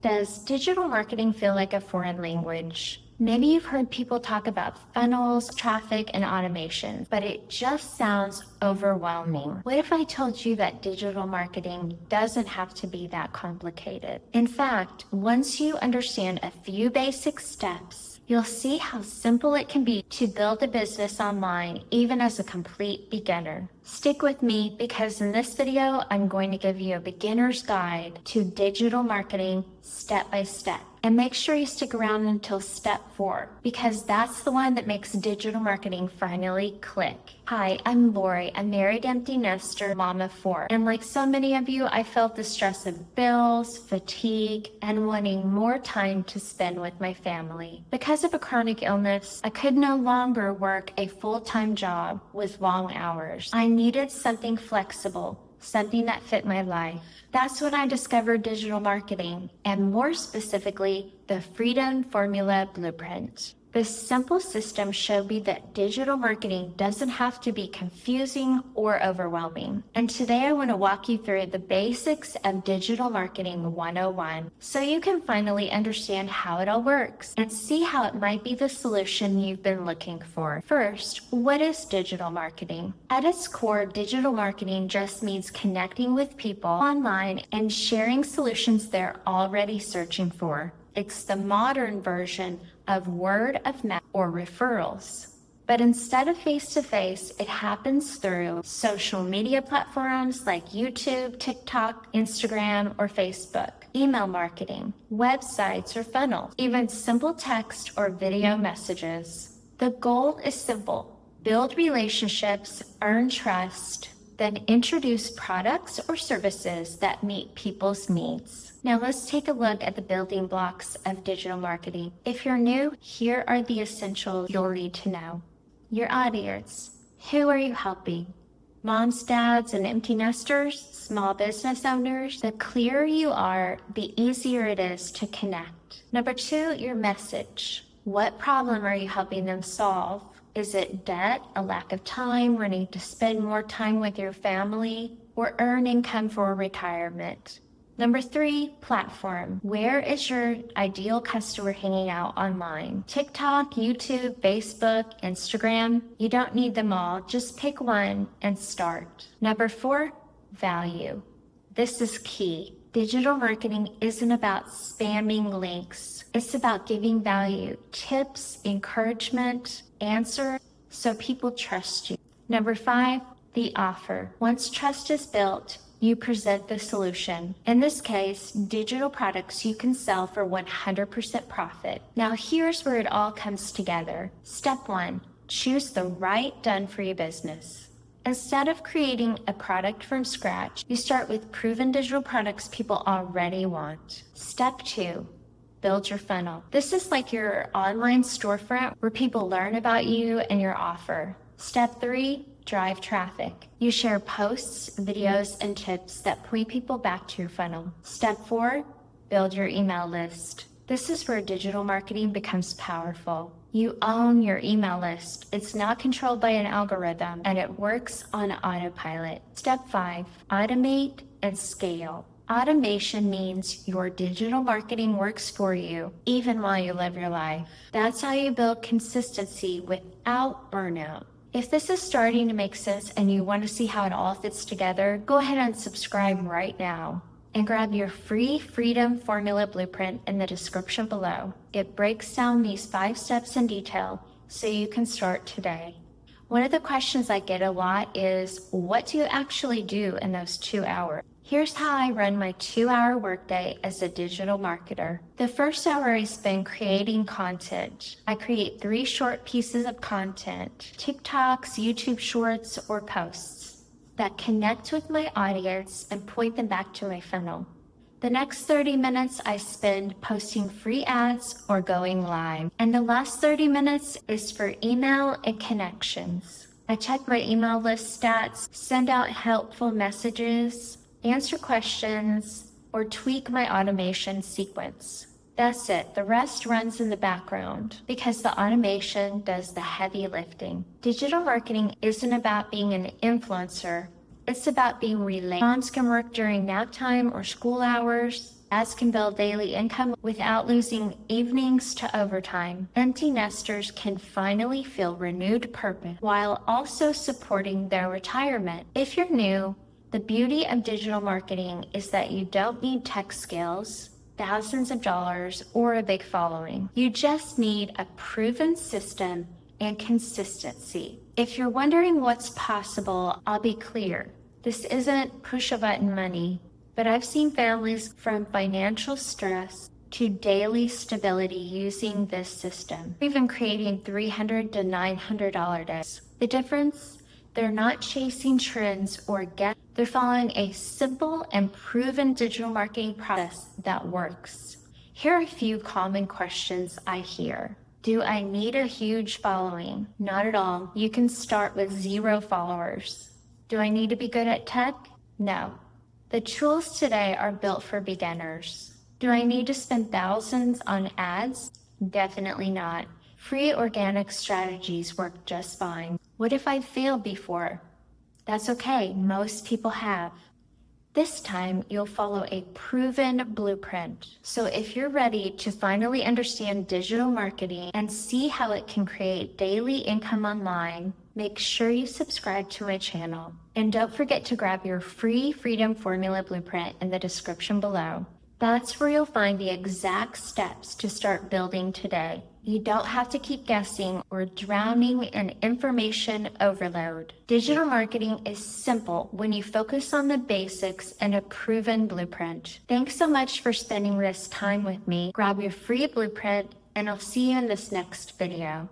Does digital marketing feel like a foreign language? Maybe you've heard people talk about funnels, traffic, and automation, but it just sounds overwhelming. What if I told you that digital marketing doesn't have to be that complicated? In fact, once you understand a few basic steps, you'll see how simple it can be to build a business online, even as a complete beginner. Stick with me because in this video, I'm going to give you a beginner's guide to digital marketing step by step. And make sure you stick around until step 4, because that's the one that makes digital marketing finally click. Hi, I'm Lori, a married empty nester, mom of 4. And like so many of you, I felt the stress of bills, fatigue, and wanting more time to spend with my family. Because of a chronic illness, I could no longer work a full-time job with long hours. I needed something flexible, something that fit my life. That's when I discovered digital marketing, and more specifically, the Freedom Formula Blueprint. This simple system showed me that digital marketing doesn't have to be confusing or overwhelming. And today I want to walk you through the basics of digital marketing 101 so you can finally understand how it all works and see how it might be the solution you've been looking for. First, what is digital marketing? At its core, digital marketing just means connecting with people online and sharing solutions they're already searching for. It's the modern version of word of mouth or referrals. But instead of face-to-face, it happens through social media platforms like YouTube, TikTok, Instagram, or Facebook, email marketing, websites or funnels, even simple text or video messages. The goal is simple: build relationships, earn trust, then introduce products or services that meet people's needs. Now let's take a look at the building blocks of digital marketing. If you're new, here are the essentials you'll need to know. Your audience. Who are you helping? Moms, dads, and empty nesters, small business owners. The clearer you are, the easier it is to connect. Number 2, your message. What problem are you helping them solve? Is it debt, a lack of time, wanting to spend more time with your family, or earn income for retirement? Number 3, platform. Where is your ideal customer hanging out online? TikTok, YouTube, Facebook, Instagram? You don't need them all. Just pick one and start. Number 4, value. This is key. Digital marketing isn't about spamming links. It's about giving value, tips, encouragement, answer, so people trust you. Number 5, the offer. Once trust is built, you present the solution. In this case, digital products you can sell for 100% profit. Now here's where it all comes together. Step 1, choose the right done-for-you business. Instead of creating a product from scratch, you start with proven digital products people already want. Step 2, build your funnel. This is like your online storefront where people learn about you and your offer. Step 3, drive traffic. You share posts, videos, and tips that point people back to your funnel. Step 4, build your email list. This is where digital marketing becomes powerful. You own your email list. It's not controlled by an algorithm, and it works on autopilot. Step 5, automate and scale. Automation means your digital marketing works for you, even while you live your life. That's how you build consistency without burnout. If this is starting to make sense and you want to see how it all fits together, go ahead and subscribe right now and grab your free Freedom Formula Blueprint in the description below. It breaks down these 5 steps in detail so you can start today. One of the questions I get a lot is, what do you actually do in those 2 hours? Here's how I run my 2-hour workday as a digital marketer. The first hour I spend creating content. I create 3 short pieces of content, TikToks, YouTube shorts, or posts that connect with my audience and point them back to my funnel. The next 30 minutes I spend posting free ads or going live. And the last 30 minutes is for email and connections. I check my email list stats, send out helpful messages, answer questions, or tweak my automation sequence. That's it. The rest runs in the background because the automation does the heavy lifting. Digital marketing isn't about being an influencer. It's about being relatable. Moms can work during nap time or school hours. Ads can build daily income without losing evenings to overtime. Empty nesters can finally feel renewed purpose while also supporting their retirement. If you're new, the beauty of digital marketing is that you don't need tech skills, thousands of dollars, or a big following. You just need a proven system and consistency. If you're wondering what's possible, I'll be clear. This isn't push-a-button money, but I've seen families from financial stress to daily stability using this system, even creating $300 to $900 days. The difference? They're not chasing trends or they're following a simple and proven digital marketing process that works. Here are a few common questions I hear. Do I need a huge following? Not at all. You can start with 0 followers. Do I need to be good at tech? No. The tools today are built for beginners. Do I need to spend thousands on ads? Definitely not. Free organic strategies work just fine. What if I've failed before? That's okay. Most people have. This time, you'll follow a proven blueprint. So if you're ready to finally understand digital marketing and see how it can create daily income online, make sure you subscribe to my channel. And don't forget to grab your free Freedom Formula Blueprint in the description below. That's where you'll find the exact steps to start building today. You don't have to keep guessing or drowning in information overload. Digital marketing is simple when you focus on the basics and a proven blueprint. Thanks so much for spending this time with me. Grab your free blueprint, and I'll see you in this next video.